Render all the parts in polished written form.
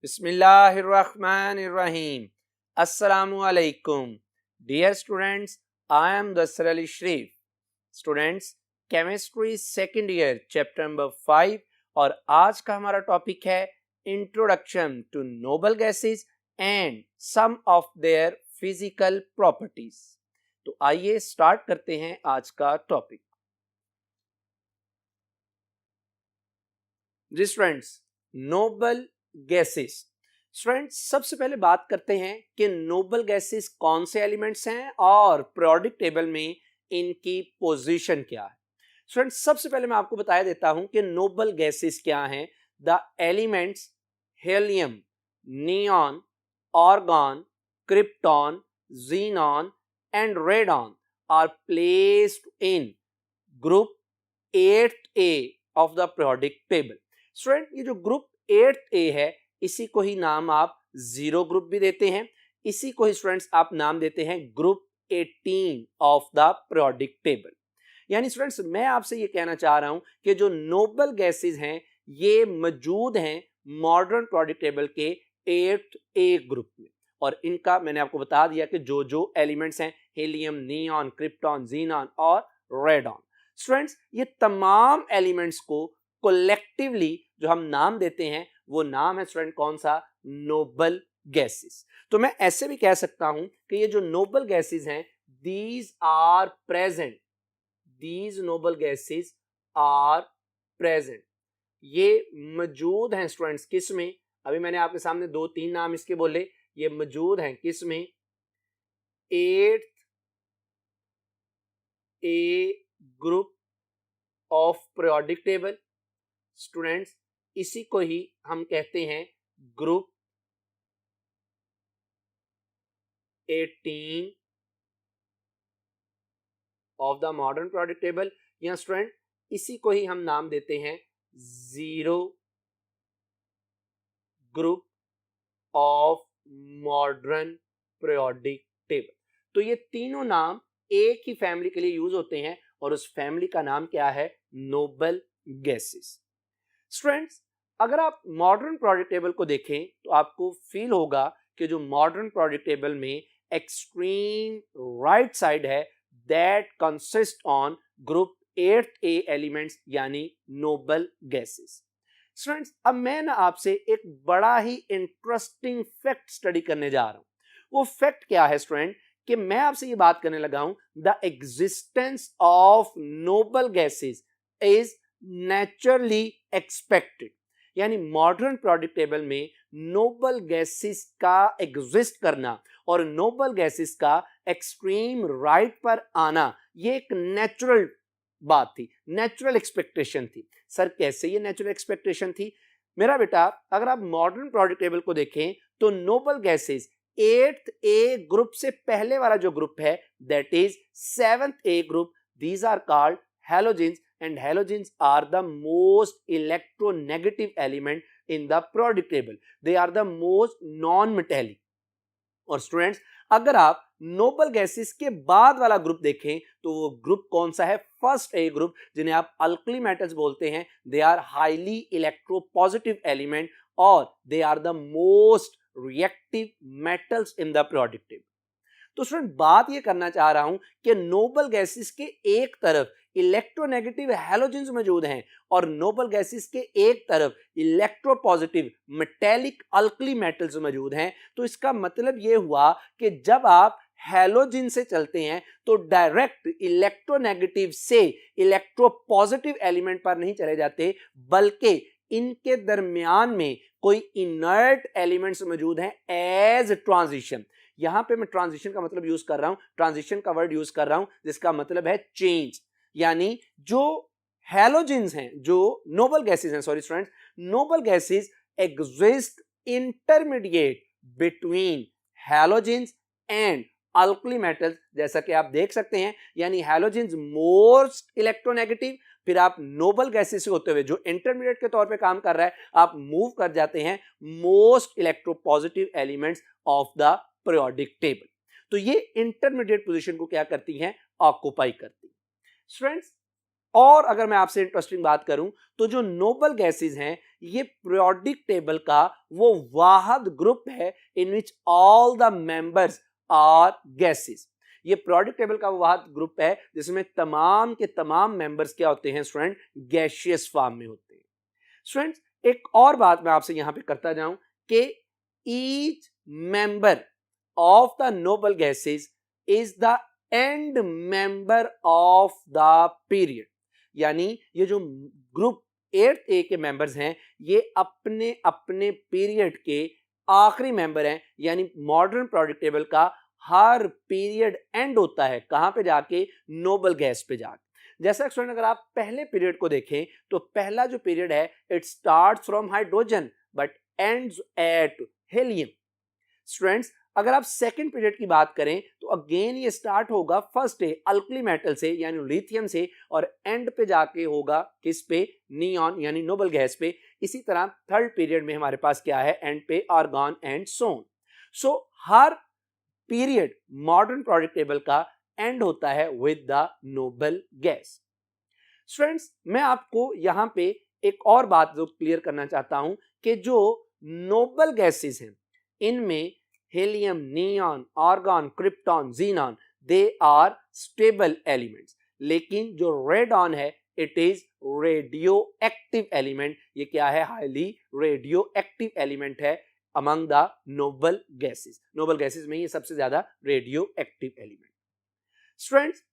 Bismillahirrahmanirrahim. Assalamu alaikum. Dear students, I am Dasar Ali Sharif. Students, chemistry second year chapter number 5 और आज का हमारा topic है introduction to noble gases and some of their physical properties. तो आइए start करते हैं आज का टॉपिक। जी स्टूडेंट्स, नोबल गैसेस। स्टूडेंट्स, सबसे पहले बात करते हैं कि नोबल गैसेस कौन से एलिमेंट्स हैं और पीरियोडिक टेबल में इनकी पोजीशन क्या है। स्टूडेंट्स, सबसे पहले मैं आपको बताया देता हूं कि नोबल गैसेस क्या हैं। The elements helium, neon, argon, krypton, xenon and radon are placed in group 8A of the periodic table। Student, ये जो ग्रुप 8A है इसी को ही नाम आप जीरो ग्रुप भी देते हैं, इसी को ही स्टूडेंट्स आप नाम देते हैं group 18 of the periodic table. यानी स्टूडेंट्स, मैं आपसे ये कहना चाह रहा हूं कि जो नोबल गैसेस हैं ये मौजूद हैं मॉडर्न पीरियोडिक टेबल के 8A ग्रुप में, और इनका मैंने आपको बता दिया कि जो जो एलिमेंट्स हैं हीलियम, नियॉन, क्रिप्टॉन, xenon और रेडॉन। स्टूडेंट्स, ये तमाम एलिमेंट्स को कोलेक्टिवली जो हम नाम देते हैं वो नाम है स्टूडेंट कौन सा? Noble gases. तो मैं ऐसे भी कह सकता हूं कि ये जो नोबल गैसेस हैं these are present, these noble gases are present, ये मौजूद हैं स्टूडेंट्स किस में? अभी मैंने आपके सामने 2-3 नाम इसके बोले, ये मौजूद हैं किस में? 8A group of periodic table. Students, इसी को ही हम कहते हैं group 18 of the modern periodic table, या स्टूडेंट इसी को ही हम नाम देते हैं zero group of modern periodic table. तो ये तीनों नाम एक ही फैमिली के लिए यूज होते हैं और उस फैमिली का नाम क्या है? Nobel gases. स्टूडेंट्स, अगर आप मॉडर्न पीरियोडिक टेबल को देखें तो आपको फील होगा कि जो मॉडर्न पीरियोडिक टेबल में एक्सट्रीम राइट साइड है that consist on group 8A elements यानी नोबल गैसेस। स्टूडेंट्स, अब मैं ना आपसे एक बड़ा ही इंटरेस्टिंग फैक्ट स्टडी करने जा रहा हूं। वो फैक्ट क्या है स्टूडेंट? कि मैं आपसे ये बात करने लगा हूं the existence of noble gases is naturally expected. यानी मॉडर्न पीरियोडिक टेबल में नोबल गैसेस का एग्जिस्ट करना और नोबल गैसेस का एक्सट्रीम राइट पर आना ये एक नेचुरल बात थी, नेचुरल एक्सपेक्टेशन थी। सर कैसे ये नेचुरल एक्सपेक्टेशन थी? मेरा बेटा, अगर आप मॉडर्न पीरियोडिक टेबल को देखें तो नोबल गैसेस 8A ग्रुप से पहले वाला जो ग्रुप है that is 7th A group, these are called halogens and halogens are the most electronegative element in the periodic table. They are the most non-metallic. और students, अगर आप Nobel gases के बाद वाला ग्रुप देखें तो वो ग्रुप कौन सा है? फर्स्ट A ग्रुप, जिन्हें आप अल्कली मेटल्स बोलते हैं। They are highly electropositive element और they are the most reactive metals in the periodic table. तो स्टूडेंट, बात ये करना चाह रहा हूं कि नोबल गैसेस के एक तरफ इलेक्ट्रोनेगेटिव हैलोजेंस मौजूद हैं और नोबल गैसेस के एक तरफ इलेक्ट्रोपॉजिटिव मेटेलिक अल्कली मेटल्स मौजूद हैं। तो इसका मतलब ये हुआ कि जब आप हैलोजन से चलते हैं तो डायरेक्ट इलेक्ट्रोनेगेटिव से इलेक्ट्रोपॉजिटिव एलिमेंट पर नहीं चले जाते, बल्कि इनके दरमियान में कोई इनर्ट एलिमेंट्स मौजूद हैं एज ट्रांजिशन। यहां पे मैं ट्रांजिशन का मतलब यूज कर रहा हूं, ट्रांजिशन का वर्ड यूज कर रहा हूं जिसका मतलब है चेंज। यानी जो हैलोजेंस हैं, जो नोबल गैसेस हैं, sorry students, noble gases exist intermediate between halogens and alkali metals, जैसा कि आप देख सकते हैं। यानी हैलोजेंस मोस्ट इलेक्ट्रोनेगेटिव, फिर आप नोबल गैसेस से होते हुए जो इंटरमीडिएट के तौर पे काम कर रहा है आप मूव कर जाते हैं most electropositive elements of the periodic table. तो ये इंटरमीडिएट पोजीशन को क्या करती हैं? ऑक्युपाई करती हैं। स्टूडेंट्स, और अगर मैं आपसे इंटरेस्टिंग बात करूं तो जो नोबल गैसेस हैं ये पीरियोडिक टेबल का वो वाहिद ग्रुप है in which all the members are gases. ये पीरियोडिक टेबल का वो वाहिद ग्रुप है जिसमें तमाम के तमाम मेंबर्स क्या होते हैं स्टूडेंट, गैसियस फॉर्म में होते हैं। स्टूडेंट्स एक और बात मैं आपसे यहां पे करता जाऊं कि each member of the noble gases is the end member of the period, यानी ये जो ग्रुप 8th ए के मेंबर्स हैं ये अपने अपने पीरियड के आखिरी मेंबर हैं, यानी मॉडर्न पीरियोडिक टेबल का हर पीरियड एंड होता है कहां पे जाके, नोबल गैस पे जाके। जैसा स्टूडेंट अगर आप पहले पीरियड को देखें तो पहला जो पीरियड है it starts from hydrogen but ends at helium. Students अगर आप सेकंड पीरियड की बात करें तो अगेन ये स्टार्ट होगा फर्स्ट डे अल्कली मेटल से यानी लिथियम से और एंड पे जाके होगा किस पे, नियॉन यानी नोबल गैस पे। इसी तरह थर्ड पीरियड में हमारे पास क्या है, एंड पे आर्गॉन एंड सोन। सो हर पीरियड मॉडर्न पीरियोडिक टेबल का एंड होता है with the noble gas. Students मैं आपको यहां पे एक और बात जो क्लियर करना चाहता हूं कि जो नोबल गैसेस हैं इनमें helium, neon, argon, krypton, xenon they are stable elements, लेकिन जो रेडॉन है it is radioactive element. ये क्या है, हाईली रेडियो एक्टिव एलिमेंट है among the noble gases. Noble gases में ये सबसे ज्यादा रेडियो एक्टिव एलिमेंट। स्टूडेंट्स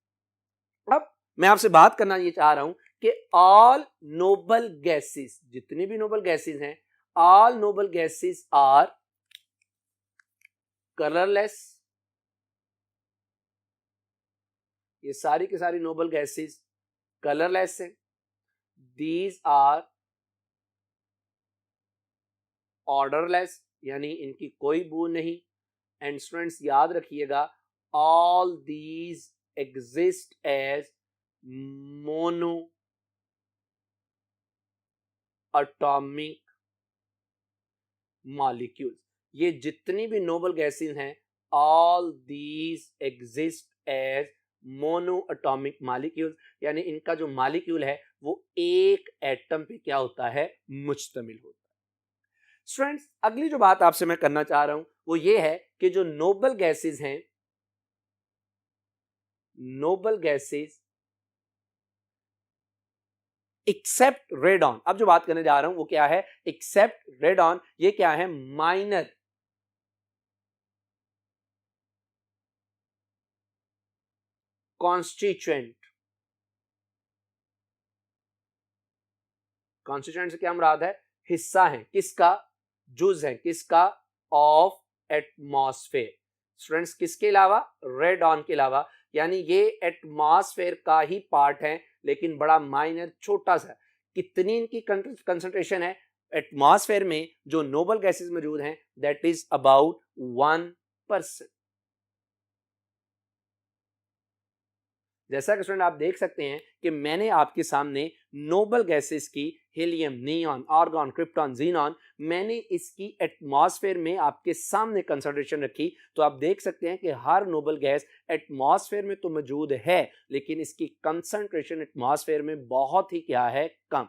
अब मैं आपसे बात करना ये चाह रहा हूं कि ऑल नोबल गैसेस, जितनी भी नोबल गैसेस हैं, all noble gases are colourless. ये सारी की सारी नोबल गैसेस कलरलेस हैं। दीज आर ऑर्डरलेस यानी इनकी कोई बू नहीं। एंड स्टूडेंट्स याद रखिएगा all these exist as monoatomic molecules. ये जितनी भी नोबल गैसेस हैं all these exist as monoatomic molecules, यानी इनका जो मॉलिक्यूल है वो एक एटम पे क्या होता है, मुश्तमिल होता है। स्टूडेंट्स अगली जो बात आपसे मैं करना चाह रहा हूं वो ये है कि जो नोबल गैसेस हैं, नोबल गैसेस एक्सेप्ट रेडॉन, अब जो बात करने जा रहा हूं वो क्या है, एक्सेप्ट रेडॉन, ये क्या है, माइनर कॉन्स्टिट्यूएंट। कॉन्स्टिट्यूएंट से क्या मुराद है, हिस्सा है किसका, जुज है किसका, ऑफ एटमॉस्फेयर। स्टूडेंट्स किसके अलावा, रेडॉन के अलावा, यानी ये एटमॉस्फेयर का ही पार्ट है लेकिन बड़ा माइनर छोटा सा। कितनी इनकी कंसंट्रेशन है एटमॉस्फेयर में जो नोबल गैसेस मौजूद हैं, दैट इज अबाउट 1%। जैसा कि स्टूडेंट आप देख सकते हैं कि मैंने आपके सामने नोबल गैसेस की helium, neon, argon, krypton, xenon, मैंने इसकी एटमॉस्फेयर में आपके सामने कंसंट्रेशन रखी। तो आप देख सकते हैं कि हर नोबल गैस एटमॉस्फेयर में तो मौजूद है लेकिन इसकी कंसंट्रेशन एटमॉस्फेयर में बहुत ही क्या है, कम।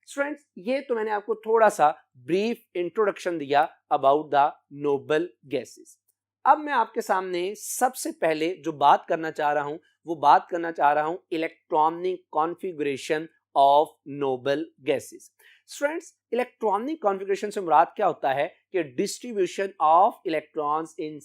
स्टूडेंट्स ये तो मैंने आपको थोड़ा सा ब्रीफ इंट्रोडक्शन दिया अबाउट द नोबल गैसेस। अब मैं आपके सामने सबसे पहले जो बात करना चाह रहा हूं वो बात करना चाह रहा हूं electronic configuration of noble gases. Students electronic configuration से मुराद क्या होता है कि distribution of electrons in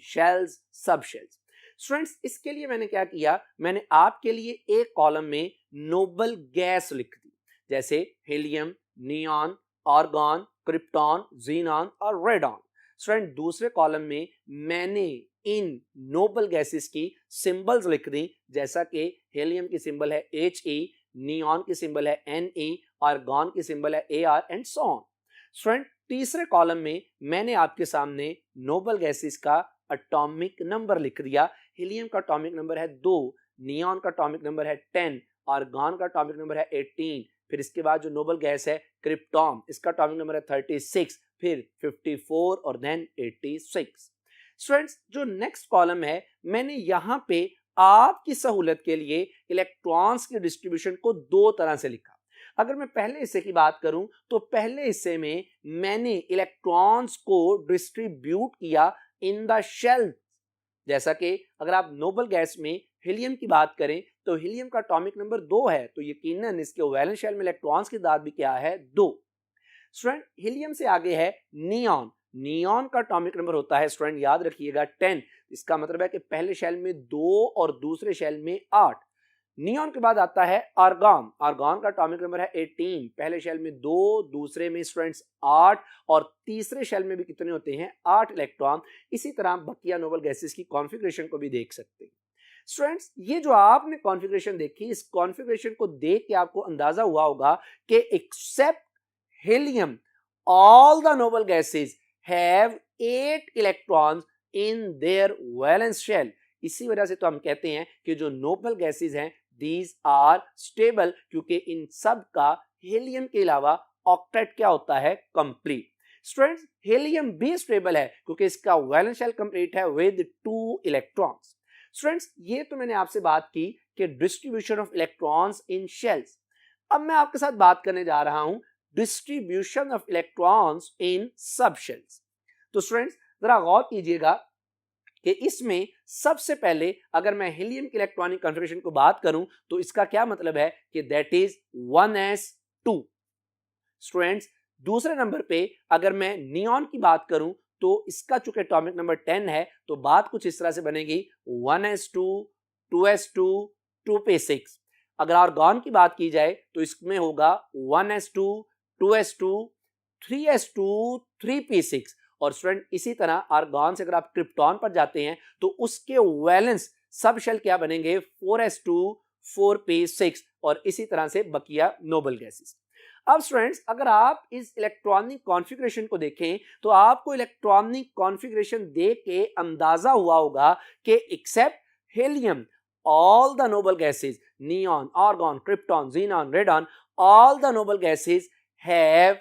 shells, सब शेल्स। स्टूडेंट्स इसके लिए मैंने क्या किया, मैंने आपके लिए एक कॉलम में नोबल गैस लिख दी, जैसे helium, neon, argon, krypton, xenon और रेडॉन। स्टूडेंट दूसरे कॉलम में मैंने इन नोबल गैसेस की सिंबल्स लिख दी, जैसा कि हीलियम की सिंबल है He, नियॉन की सिंबल है Ne, आर्गॉन की सिंबल है Ar and so on. Student तीसरे कॉलम में मैंने आपके सामने नोबल गैसेस का एटॉमिक नंबर लिख दिया। हीलियम का एटॉमिक नंबर है 2, नियॉन का एटॉमिक नंबर है 10, आर्गॉन का एटॉमिक नंबर है 18। फिर इसके बाद जो नोबल गैस है क्रिप्टॉन, इसका एटॉमिक नंबर है 36, फिर 54 और देन 86। स्टूडेंट्स जो नेक्स्ट कॉलम है मैंने यहां पे आपकी सहूलत के लिए इलेक्ट्रॉन्स की डिस्ट्रीब्यूशन को दो तरह से लिखा। अगर मैं पहले हिस्से की बात करूं तो पहले हिस्से में मैंने इलेक्ट्रॉन्स को डिस्ट्रीब्यूट किया इन द शेल। जैसा कि अगर आप नोबल गैस में हीलियम की बात करें तो हीलियम का एटॉमिक नंबर 2 है, तो यकीनन इसके वैलेंस शेल में इलेक्ट्रॉन्स की तादाद भी क्या है, 2। स्टूडेंट हीलियम से आगे है नियॉन। नियॉन का एटॉमिक नंबर होता है स्टूडेंट याद रखिएगा 10। इसका मतलब है कि पहले शेल में 2 और दूसरे शेल में 8। नियॉन के बाद आता है आर्गॉन। आर्गॉन का एटॉमिक नंबर है 18। पहले शेल में 2, दूसरे में स्टूडेंट्स 8 और तीसरे शेल में भी कितने होते हैं, 8 इलेक्ट्रॉन। इसी तरह बकिया नोबल गैसेस की कॉन्फ़िगरेशन को भी देख सकते हैं। स्टूडेंट्स ये जो आपने कॉन्फ़िगरेशन देखी, इस कॉन्फ़िगरेशन को देख के आपको अंदाजा हुआ होगा कि except helium all the noble gases have 8 electrons in their valence shell। इसी वजह से तो हम कहते हैं कि जो नोबल गैसेस हैं these are stable, क्योंकि इन सब का हीलियम के अलावा ऑक्टेट क्या होता है, कंप्लीट। स्टूडेंट्स हीलियम भी स्टेबल है क्योंकि इसका वैलेंस शेल कंप्लीट है विद 2 इलेक्ट्रॉन्स। स्टूडेंट्स ये तो मैंने आपसे बात की कि distribution of electrons in shells. अब मैं आपके साथ बात करने जा रहा हूं distribution of electrons in subshells. तो स्टूडेंट्स जरा गौर कीजिएगा कि इसमें सबसे पहले अगर मैं हीलियम की इलेक्ट्रॉनिक कॉन्फ़िगरेशन को बात करूं तो इसका क्या मतलब है कि दैट इज 1s2। स्टूडेंट्स दूसरे नंबर पे अगर मैं नियॉन की बात करूं तो इसका चूंकि एटॉमिक नंबर 10 है तो बात कुछ इस तरह से बनेगी 1s2 2s2 2p6। अगर आर्गॉन की बात की जाए तो इसमें होगा 1s2 2s2 3s2 3p6। और स्टूडेंट इसी तरह आर्गॉन से अगर आप क्रिप्टॉन पर जाते हैं तो उसके वैलेंस सब शेल क्या बनेंगे 4s2 4p6 और इसी तरह से बकिया नोबल गैसेस। अब स्टूडेंट्स अगर आप इस इलेक्ट्रॉनिक कॉन्फ़िगरेशन को देखें तो आपको इलेक्ट्रॉनिक कॉन्फ़िगरेशन देख के अंदाजा हुआ होगा कि except helium all the noble gases neon argon krypton xenon radon all the noble gases have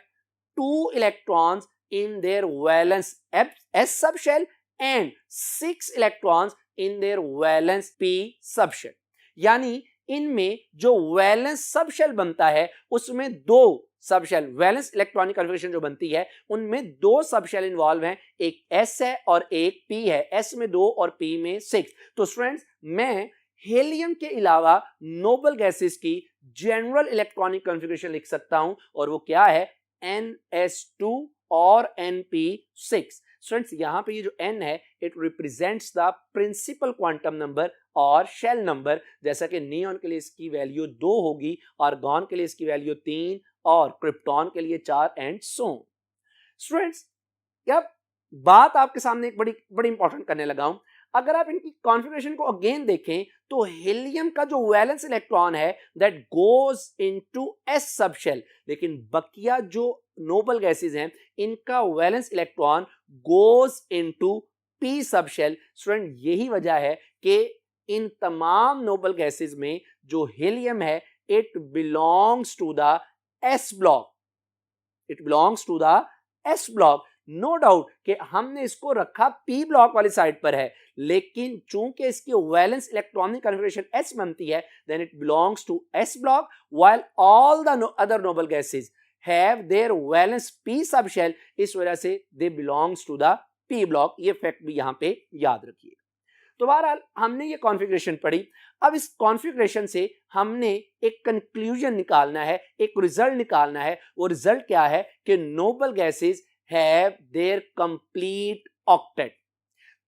2 electrons in their valence s subshell and 6 electrons in their valence p subshell। यानी इनमें जो valence subshell बनता है उसमें 2 subshell valence electronic configuration जो बनती है उनमें 2 सबशेल इन्वॉल्व हैं, एक s है और एक p है। s में 2 और p में 6। तो स्टूडेंट्स मैं हीलियम के अलावा नोबल गैसेस की जनरल इलेक्ट्रॉनिक कॉन्फ़िगरेशन लिख सकता हूं और वो क्या है ns2 और np6। स्टूडेंट्स यहां पे ये जो n है it represents the principal quantum number और शेल नंबर। जैसा कि नियॉन के लिए इसकी वैल्यू 2 होगी, आर्गॉन के लिए इसकी वैल्यू 3 और क्रिप्टॉन के लिए 4 एंड सो। स्टूडेंट्स अब बात आपके सामने एक बड़ी इंपॉर्टेंट करने लगा हूं। अगर आप इनकी कॉन्फ़िगरेशन को अगेन देखें तो हीलियम का जो वैलेंस इलेक्ट्रॉन है that goes into s subshell, लेकिन बकिया जो नोबल गैसेस हैं इनका valence electron goes into p subshell. Student यही वजह है कि इन तमाम नोबल गैसेस में जो हीलियम है it belongs to the s block, it belongs to the s block. No doubt कि हमने इसको रखा p ब्लॉक वाली साइड पर है, लेकिन चूंकि इसकी वैलेंस इलेक्ट्रॉनिक कॉन्फ़िगरेशन s बनती है then it belongs to s block while all the other noble gases have their valence p subshell. इस वजह से they belongs to the p block. ये फैक्ट भी यहां पे याद रखिए। तो बहरहाल हमने ये कॉन्फ़िगरेशन पढ़ी। अब इस कॉन्फ़िगरेशन से हमने एक कंक्लूजन निकालना है, एक रिजल्ट निकालना है। वो रिजल्ट क्या है कि noble gases have there complete octet.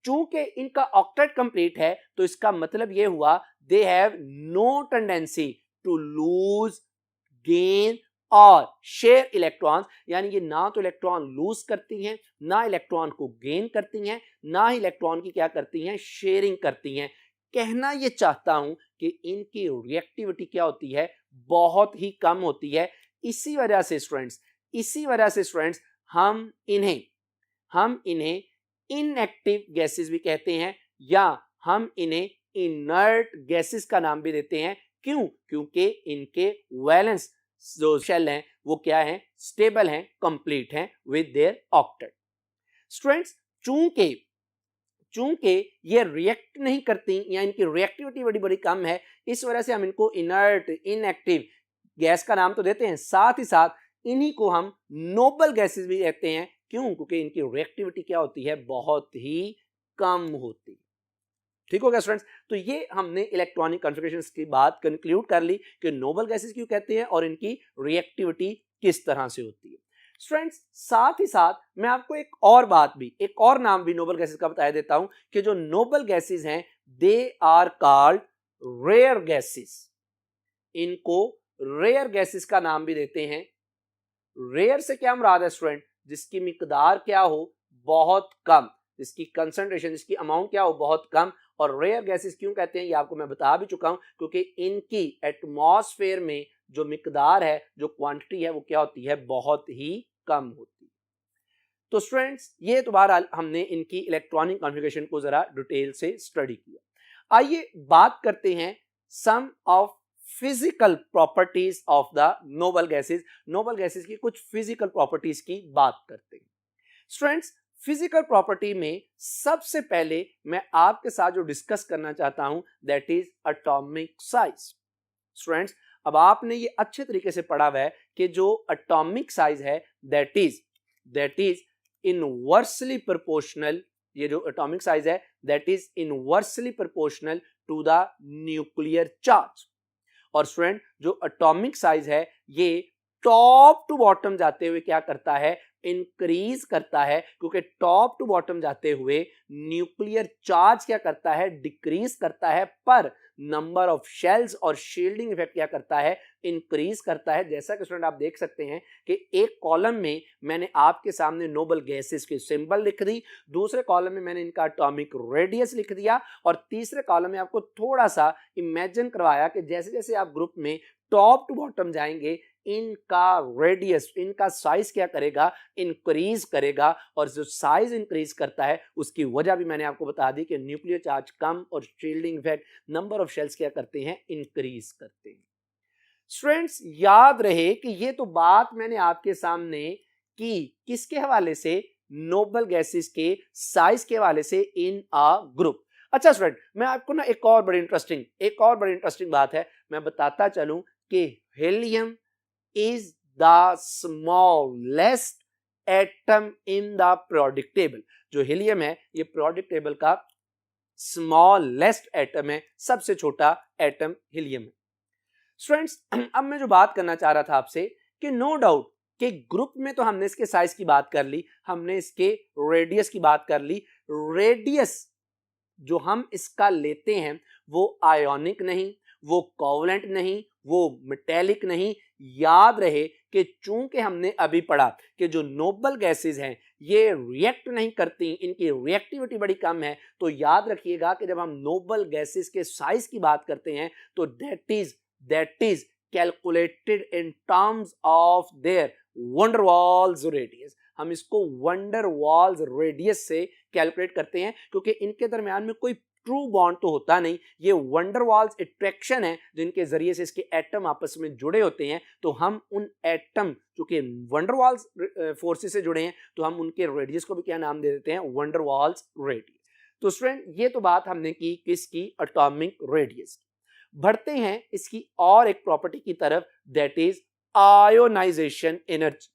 चूंकि इनका ऑक्टेट कंप्लीट है तो इसका मतलब ये हुआ they have no tendency to lose gain और शेयर इलेक्ट्रॉन्स। यानी ये ना तो इलेक्ट्रॉन लूज करती हैं, ना इलेक्ट्रॉन को गेन करती हैं, ना ही इलेक्ट्रॉन की क्या करती हैं, शेयरिंग करती हैं। कहना ये चाहता हूं कि इनकी रिएक्टिविटी क्या होती है, बहुत ही कम होती है। इसी वजह से स्टूडेंट्स हम इन्हें इनएक्टिव गैसेस भी कहते हैं या हम इन्हें इनर्ट गैसेस का नाम भी देते हैं। क्यों? क्योंकि इनके वैलेंस जो शेल हैं वो क्या हैं, स्टेबल हैं, कंप्लीट हैं विद देयर ऑक्टेट। स्टूडेंट्स चूंकि चूंकि ये रिएक्ट नहीं करती या इनकी रिएक्टिविटी बड़ी बड़ी कम है, इस वजह से हम इनको इनर्ट इनएक्टिव गैस का नाम तो देते हैं, साथ ही साथ इन्हीं को हम नोबल गैसेस भी कहते हैं। क्यों? क्योंकि इनकी रिएक्टिविटी क्या होती है, बहुत ही कम होती है। ठीक हो गया स्टूडेंट्स? तो ये हमने इलेक्ट्रॉनिक कॉन्फ़िगरेशंस की बात कंक्लूड कर ली कि नोबल गैसेस क्यों कहते हैं और इनकी रिएक्टिविटी किस तरह से होती है। स्टूडेंट्स, साथ ही साथ मैं आपको एक और नाम भी नोबल गैसेस का बता देता हूं कि जो नोबल गैसेस हैं they are called rare gases. इनको रेयर गैसेस का नाम भी देते हैं। रेयर से क्या मुराद है स्टूडेंट? जिसकी मिकदार क्या हो, बहुत कम, जिसकी कंसंट्रेशन, जिसकी अमाउंट क्या हो, बहुत कम। और रेयर गैसेस क्यों कहते हैं ये आपको मैं बता भी चुका हूं, क्योंकि इनकी एटमॉस्फेयर में जो मिकदार है, जो क्वांटिटी है, वो क्या होती है, बहुत ही कम होती है। तो स्टूडेंट्स, ये तो बहरहाल हमने इनकी इलेक्ट्रॉनिक कॉन्फ़िगरेशन को जरा डिटेल से स्टडी किया। आइए बात करते हैं some of physical properties of the noble gases. Noble gases की कुछ फिजिकल प्रॉपर्टीज की बात करते हैं। स्टूडेंट्स, फिजिकल प्रॉपर्टी में सबसे पहले मैं आपके साथ जो डिस्कस करना चाहता हूं that is atomic size. Students, अब आपने ये अच्छे तरीके से पढ़ा हुआ है कि जो एटॉमिक साइज है दैट इज इनवर्सली प्रोपोर्शनल, ये जो एटॉमिक साइज है that is inversely proportional to the nuclear charge. और स्टूडेंट, जो एटॉमिक साइज है ये टॉप टू बॉटम जाते हुए क्या करता है, इंक्रीज करता है, क्योंकि टॉप टू बॉटम जाते हुए न्यूक्लियर चार्ज क्या करता है, डिक्रीज करता है, पर नंबर ऑफ शेल्स और शील्डिंग इफेक्ट क्या करता है, इंक्रीज करता है। जैसा कि स्टूडेंट आप देख सकते हैं कि एक कॉलम में मैंने आपके सामने नोबल गैसेस के सिंबल लिख दी, दूसरे कॉलम में मैंने इनका एटॉमिक रेडियस लिख दिया, और तीसरे कॉलम में आपको थोड़ा सा इमेजिन करवाया कि जैसे जैसे आप ग्रुप में टॉप टू बॉटम जाएंगे इनका रेडियस, इनका साइज क्या करेगा, इंक्रीज करेगा। और जो साइज इंक्रीज करता है उसकी वजह भी मैंने आपको बता दी कि न्यूक्लियर चार्ज कम और shielding effect, number of shells क्या करते हैं, इंक्रीज करते हैं। स्टूडेंट्स, याद रहे कि ये तो बात मैंने आपके सामने की किसके हवाले से, नोबल गैसेस के साइज के हवाले से इन अ ग्रुप। अच्छा स्टूडेंट, मैं आपको ना एक और बड़ी इंटरेस्टिंग बात है मैं बताता चलूं कि helium is the smallest atom in the periodic table। जो हीलियम है ये periodic table का smallest atom है, सबसे छोटा एटम हीलियम है। स्टूडेंट्स, अब मैं जो बात करना चाह रहा था आपसे कि नो डाउट कि ग्रुप में तो हमने इसके साइज की बात कर ली, हमने इसके रेडियस की बात कर ली। रेडियस जो हम इसका लेते हैं वो आयोनिक नहीं, वो कोवलेंट नहीं, वो मेटेलिक नहीं। याद रहे कि चूंकि हमने अभी पढ़ा कि जो नोबल गैसेस हैं ये रिएक्ट नहीं करती, इनकी रिएक्टिविटी बड़ी कम है, तो याद रखिएगा कि जब हम नोबल गैसेस के साइज की बात करते हैं तो that is calculated in terms of their van der Waals radius. हम इसको वन डेर वाल्स रेडियस से कैलकुलेट करते हैं, क्योंकि इनके दरमियान में कोई ट्रू बॉन्ड तो होता नहीं, ये वन डेर वाल्स अट्रैक्शन है जिनके जरिए से इसके एटम आपस में जुड़े होते हैं। तो हम उन एटम जो कि वन डेर वाल्स फोर्सेस से जुड़े हैं तो हम उनके रेडियस को भी क्या नाम दे देते हैं, वन डेर वाल्स रेडियस। तो स्टूडेंट, ये तो बात हमने की किसकी, एटॉमिक रेडियस की। बढ़ते हैं इसकी और एक प्रॉपर्टी की तरफ that is ionisation energy.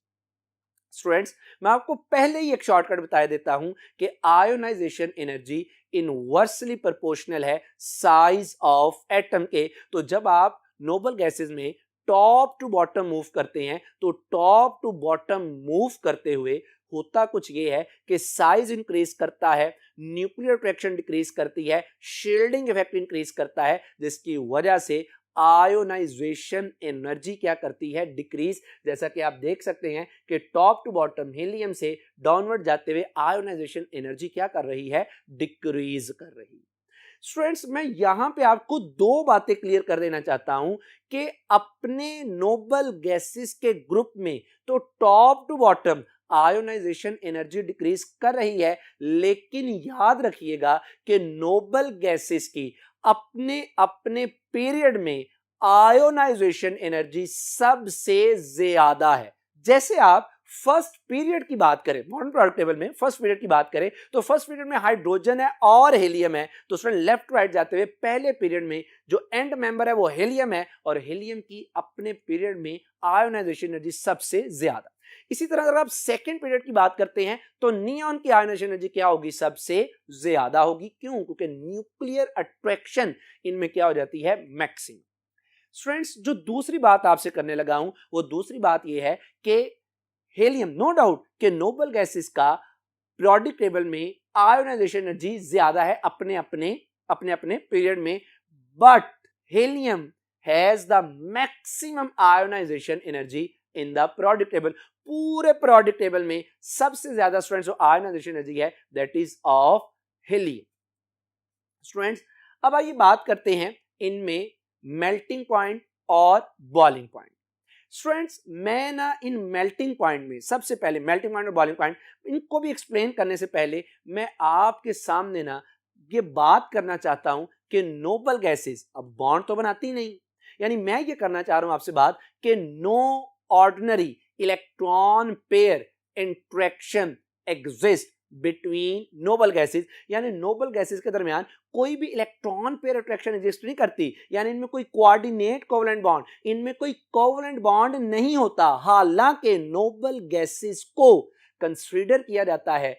Students, मैं आपको पहले ही एक शॉर्टकट बता देता हूं कि आयोनाइजेशन एनर्जी इनवर्सली प्रोपोर्शनल है साइज ऑफ एटम के। तो जब आप नोबल गैसेस में टॉप टू बॉटम मूव करते हैं तो टॉप टू बॉटम मूव करते हुए होता कुछ ये है कि साइज इंक्रीज करता है, न्यूक्लियर अट्रैक्शन डिक्रीज करती है, शील्डिंग इफेक्ट इंक्रीज करता है, जिसकी वजह से आयोनाइजेशन एनर्जी क्या करती है, डिक्रीज। जैसा कि आप देख सकते हैं कि टॉप टू बॉटम हीलियम से डाउनवर्ड जाते हुए आयोनाइजेशन एनर्जी क्या कर रही है, डिक्रीज कर रही है। स्टूडेंट्स, मैं यहां पे आपको दो बातें क्लियर कर देना चाहता हूं कि अपने नोबल गैसेस के ग्रुप में तो top to bottom ionisation energy decrease कर रही है, लेकिन याद रखिएगा कि नोबल गैसेस की अपने अपने पीरियड में आयोनाइजेशन एनर्जी सबसे ज्यादा है। जैसे आप फर्स्ट पीरियड की बात करें, मॉडर्न प्रोडक्ट टेबल में फर्स्ट पीरियड की बात करें तो फर्स्ट पीरियड में हाइड्रोजन है और हीलियम है। तो स्टूडेंट लेफ्ट राइट जाते हुए पहले पीरियड में जो एंड मेंबर है वो हीलियम है और हीलियम की अपने पीरियड में आयोनाइजेशन एनर्जी सबसे ज्यादा। इसी तरह अगर आप सेकंड पीरियड की बात करते हैं तो नियॉन की आयोनाइजेशन एनर्जी क्या होगी, सबसे ज्यादा होगी। क्यों? क्योंकि न्यूक्लियर अट्रैक्शन इनमें क्या हो जाती है, मैक्सिमम। स्टूडेंट्स जो दूसरी बात आपसे करने लगा हूं वो दूसरी बात यह है कि हीलियम, नो डाउट कि नोबल गैसेस का पीरियोडिक टेबल में आयोनाइजेशन एनर्जी ज्यादा है अपने अपने पीरियड में, but helium has the maximum ionisation energy in the periodic table. पूरे पीरियोडिक टेबल में सबसे ज्यादा स्टूडेंट्स जो आयोनाइजेशन एनर्जी है that is of helium. Students अब आइए बात करते हैं इनमें मेल्टिंग पॉइंट और बॉइलिंग पॉइंट। स्टूडेंट्स मैं ना इन मेल्टिंग पॉइंट में सबसे पहले मेल्टिंग पॉइंट और बॉइलिंग पॉइंट इनको भी एक्सप्लेन करने से पहले मैं आपके सामने ना ये बात करना चाहता हूं कि नोबल गैसेस अब बॉन्ड तो बनाती नहीं, यानी मैं ये करना चाह रहा हूं आपसे बात कि no ordinary electron pair interaction exist between noble gases, यानी नोबल गैसेस के दरमियान कोई भी इलेक्ट्रॉन पेयर अट्रैक्शन एग्जिस्ट नहीं करती, यानी इनमें कोई कोऑर्डिनेट कोवलेंट बॉन्ड, इनमें कोई कोवलेंट बॉन्ड नहीं होता। हालांकि नोबल गैसेस को कंसीडर किया जाता है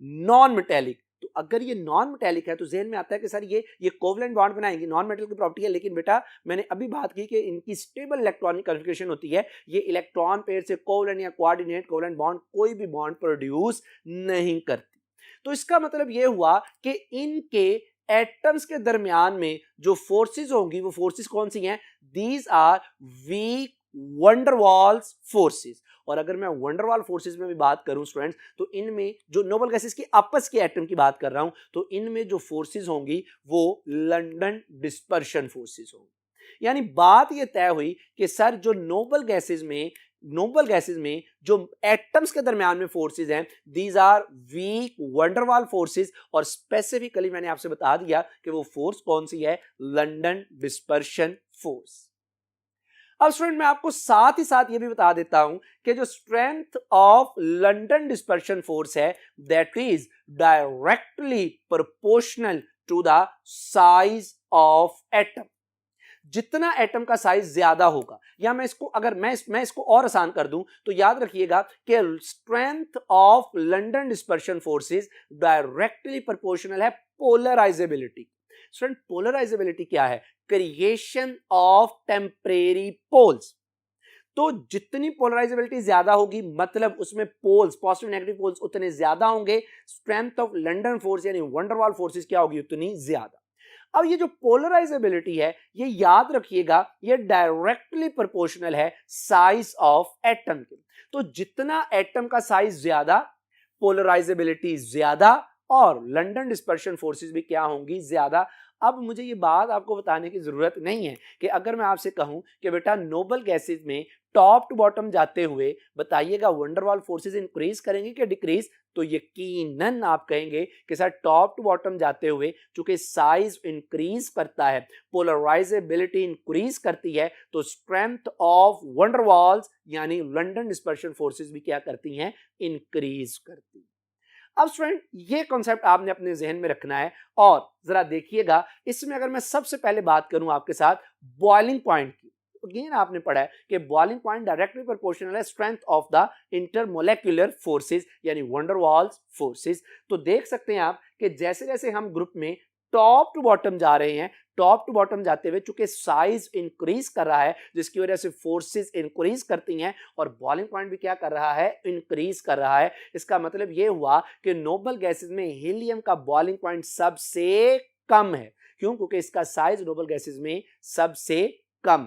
नॉन मेटेलिक। तो अगर ये नॉन मेटेलिक है तो ज़हन में आता है कि सर ये कोवलेंट बॉन्ड बनाएंगे, नॉन मेटल की प्रॉपर्टी है, लेकिन बेटा मैंने अभी बात की कि इनकी स्टेबल इलेक्ट्रॉनिक कॉन्फ़िगरेशन होती है, ये इलेक्ट्रॉन पेयर से कोवलेंट या कोऑर्डिनेट कोवलेंट बॉन्ड कोई भी बॉन्ड प्रोड्यूस नहीं करती। तो इसका मतलब ये हुआ कि इनके एटम्स के दरमियान में जो फोर्सेस होंगी वो फोर्सेस कौन सी हैं, these are weak van der Waals forces. और अगर मैं वंडरवॉल फोर्सेस में भी बात करूं स्टूडेंट्स तो इनमें जो नोबल गैसेस की आपस के एटम की बात कर रहा हूं तो इनमें जो फोर्सेस होंगी वो लंदन डिस्पर्शन फोर्सेस होंगी। यानी बात ये तय हुई कि सर जो नोबल गैसेस में जो एटम्स के दरमियान में फोर्सेस हैं these are weak van der Waal forces, और स्पेसिफिकली मैंने आपसे बता दिया कि वो फोर्स कौन सी है, लंदन डिस्पर्शन फोर्स। अब स्टूडेंट मैं आपको साथ ही साथ ये भी बता देता हूं कि जो strength of London dispersion force है that is directly proportional to the size of atom. जितना एटम का साइज ज्यादा होगा, या मैं इसको अगर मैं इसको और आसान कर दूं तो याद रखिएगा कि strength of London dispersion forces directly proportional है पोलराइजेबिलिटी। स्टूडेंट पोलराइजेबिलिटी क्या है, क्रिएशन ऑफ टेम्परेरी पोल्स। तो जितनी पोलराइजेबिलिटी ज्यादा होगी मतलब उसमें पोल्स, पॉजिटिव नेगेटिव पोल्स उतने ज्यादा होंगे, स्ट्रेंथ ऑफ लंदन फोर्स यानी वंडरवॉल फोर्सेस क्या होगी, उतनी ज्यादा। अब ये जो पोलराइजेबिलिटी है ये याद रखिएगा ये डायरेक्टली प्रोपोर्शनल है साइज ऑफ एटम के। तो जितना एटम का साइज ज्यादा, पोलराइजेबिलिटी ज्यादा और लंदन डिस्पर्शन फोर्सेस भी क्या होंगी, ज्यादा। अब मुझे ये बात आपको बताने की जरूरत नहीं है कि अगर मैं आपसे कहूं कि बेटा नोबल गैसेस में टॉप टू बॉटम जाते हुए बताइएगा वंडरवॉल फोर्सेस इंक्रीज करेंगे कि डिक्रीज, तो यकीनन आप कहेंगे कि सर टॉप टू बॉटम जाते हुए चूंकि साइज इंक्रीज करता है, पोलराइजेबिलिटी इंक्रीज करती है, तो स्ट्रेंथ ऑफ वंडरवॉल्स यानी लंदन डिस्पर्शन फोर्सेस भी क्या करती हैं, इंक्रीज करती हैं। अब स्टूडेंट ये कॉन्सेप्ट आपने अपने जहन में रखना है और जरा देखिएगा इसमें अगर मैं सबसे पहले बात करूं आपके साथ बॉइलिंग पॉइंट की, अगेन आपने पढ़ा है कि बॉइलिंग पॉइंट डायरेक्टली प्रोपोर्शनल है स्ट्रेंथ ऑफ द इंटरमोलेक्युलर फोर्सेस यानी वंडरवॉल्स फोर्सेस। तो देख सकते हैं आप कि जैसे जैसे हम ग्रुप में टॉप टू बॉटम जा रहे हैं, टॉप टू बॉटम जाते हुए चूंकि साइज इंक्रीज कर रहा है जिसकी वजह से फोर्सेस इंक्रीज करती हैं और बॉइलिंग पॉइंट भी क्या कर रहा है, इंक्रीज कर रहा है। इसका मतलब यह हुआ कि नोबल गैसेस में हीलियम का बॉइलिंग पॉइंट सबसे कम है। क्यों? क्योंकि इसका साइज नोबल गैसेस में सबसे कम।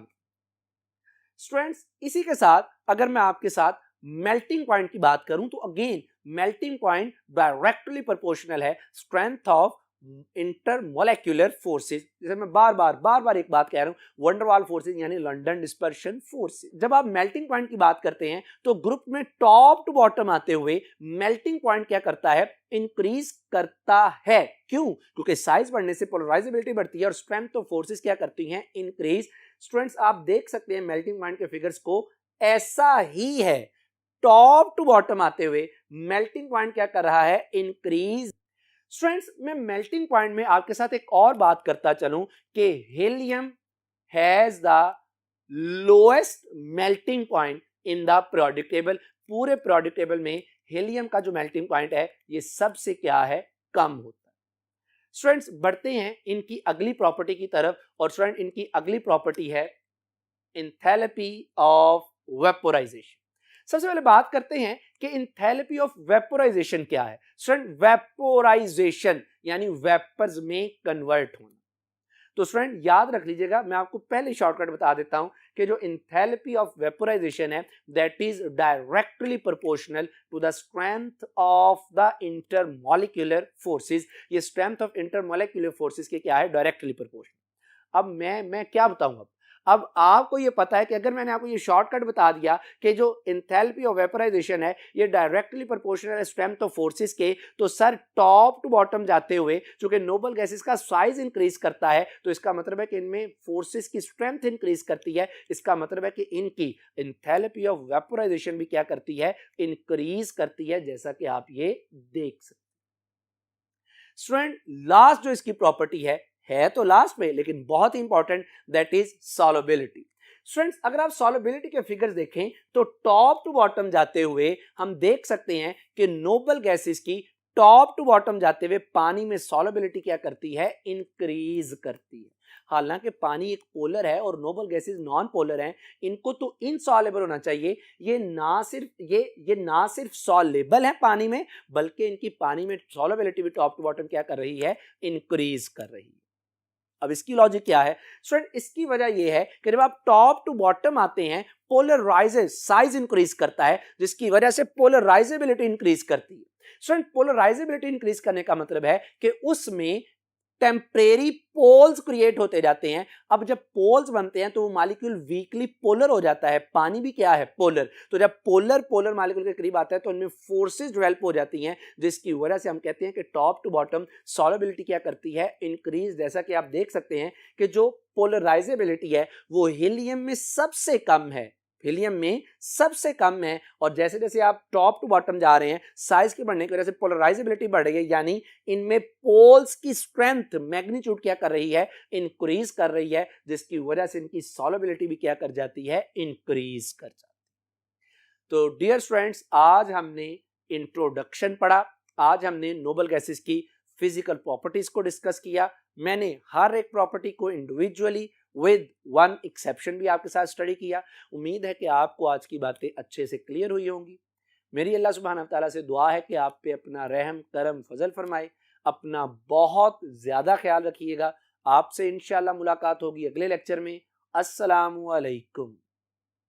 स्टूडेंट्स इसी के साथ अगर मैं आपके साथ मेल्टिंग पॉइंट की बात करूं तो again melting point directly proportional है स्ट्रेंथ ऑफ इंटरमोलेक्युलर फोर्सेस। जैसे मैं बार बार एक बात कह रहा हूं, वंडरवॉल फोर्सेस यानी लंदन डिस्पर्शन फोर्सेस। जब आप मेल्टिंग पॉइंट की बात करते हैं तो ग्रुप में टॉप टू बॉटम आते हुए मेल्टिंग पॉइंट क्या करता है, इंक्रीज करता है। क्यों? क्योंकि साइज बढ़ने से पोलराइजेबिलिटी बढ़ती है और स्ट्रेंथ ऑफ फोर्सेस क्या करती हैं, इंक्रीज। स्टूडेंट्स आप देख सकते हैं मेल्टिंग पॉइंट के फिगर्स को, ऐसा ही है टॉप टू बॉटम आते हुए मेल्टिंग पॉइंट क्या कर रहा है, इंक्रीज। स्टूडेंट्स, मैं मेल्टिंग पॉइंट में आपके साथ एक और बात करता चलूं कि helium has the lowest melting point in the periodic table. पूरे पीरियोडिक टेबल में हीलियम का जो मेल्टिंग पॉइंट है ये सबसे क्या है, कम होता है। स्टूडेंट्स, बढ़ते हैं इनकी अगली प्रॉपर्टी की तरफ, और स्टूडेंट इनकी अगली प्रॉपर्टी है एंथैल्पी ऑफ वेपोराइजेशन। सबसे पहले बात करते हैं कि एंथैल्पी ऑफ वेपोराइजेशन क्या है। स्टूडेंट, वेपोराइजेशन यानी वेपर्स में कन्वर्ट होना। तो स्टूडेंट याद रख लीजिएगा, मैं आपको पहले शॉर्टकट बता देता हूं कि जो एंथैल्पी ऑफ वेपोराइजेशन है that is directly proportional to the strength of the intermolecular forces. ये स्ट्रेंथ ऑफ इंटरमॉलिक्यूलर फोर्सेस के क्या है, डायरेक्टली प्रोपोर्शनल। अब मैं क्या बताऊं, अब आपको ये पता है कि अगर मैंने आपको ये शॉर्टकट बता दिया कि जो एंथैल्पी ऑफ वेपोराइजेशन है ये डायरेक्टली प्रोपोर्शनल है स्ट्रेंथ ऑफ फोर्सेस के, तो सर टॉप टू बॉटम जाते हुए चूंकि नोबल गैसेस का साइज इंक्रीज करता है, तो इसका मतलब है कि इनमें फोर्सेस की स्ट्रेंथ इंक्रीज करती है। इसका मतलब है कि इनकी एंथैल्पी ऑफ वेपोराइजेशन भी क्या करती है, इंक्रीज करती है, जैसा कि आप ये देख सकते हैं। स्टूडेंट, लास्ट जो इसकी प्रॉपर्टी है तो लास्ट में, लेकिन बहुत ही important, that is solubility. Students, अगर आप सॉल्युबिलिटी के फिगर्स देखें तो टॉप टू बॉटम जाते हुए हम देख सकते हैं कि नोबल गैसेस की टॉप टू बॉटम जाते हुए पानी में सॉल्युबिलिटी क्या करती है, इंक्रीज करती है। हालांकि पानी एक पोलर है और नोबल गैसेस नॉन पोलर हैं, इनको तो इनसॉल्युबल होना चाहिए। ये ना सिर्फ सॉल्युबल है पानी में, बल्कि इनकी पानी में सॉल्युबिलिटी भी टॉप टू बॉटम क्या कर रही है, इंक्रीज कर रही है। अब इसकी लॉजिक क्या है स्टूडेंट, इसकी वजह यह है कि जब आप टॉप टू बॉटम आते हैं पोलराइजेस साइज इंक्रीज करता है, जिसकी वजह से पोलराइजेबिलिटी इंक्रीज करती है। स्टूडेंट, पोलराइजेबिलिटी इंक्रीज करने का मतलब है कि उसमें टेम्परेरी पोल्स क्रिएट होते जाते हैं। अब जब पोल्स बनते हैं तो वो मॉलिक्यूल वीकली पोलर हो जाता है। पानी भी क्या है, पोलर। तो जब पोलर मॉलिक्यूल के करीब आता है तो उनमें फोर्सेस डेवलप हो जाती हैं, जिसकी वजह से हम कहते हैं कि टॉप टू बॉटम सॉल्युबिलिटी क्या करती है, इंक्रीज। जैसा कि आप देख सकते हैं कि जो पोलराइजेबिलिटी है वो हीलियम में सबसे कम है, हीलियम में सबसे कम है। और जैसे जैसे आप टॉप टू बॉटम जा रहे हैं, साइज के बढ़ने की वजह से पोलराइजेबिलिटी बढ़ रही है, यानी इनमें पोल्स की स्ट्रेंथ मैग्नीट्यूड क्या कर रही है, इंक्रीज कर रही है, जिसकी वजह से इनकी सॉल्युबिलिटी भी क्या कर जाती है, इंक्रीज कर जाती है। तो डियर स्टूडेंट्स, आज हमने इंट्रोडक्शन पढ़ा, आज हमने नोबल गैसेस की फिजिकल प्रॉपर्टीज को डिस्कस किया। मैंने हर एक प्रॉपर्टी को इंडिविजुअली विद वन एक्सेप्शन भी आपके साथ स्टडी किया। उम्मीद है कि आपको आज की बातें अच्छे से क्लियर हुई होंगी। मेरी अल्लाह सुब्हानहू तआला से दुआ है कि आप पे अपना रहम करम फजल फरमाए। अपना बहुत ज्यादा ख्याल रखिएगा। आपसे इंशाअल्लाह मुलाकात होगी अगले लेक्चर में। अस्सलामु अलैकुम।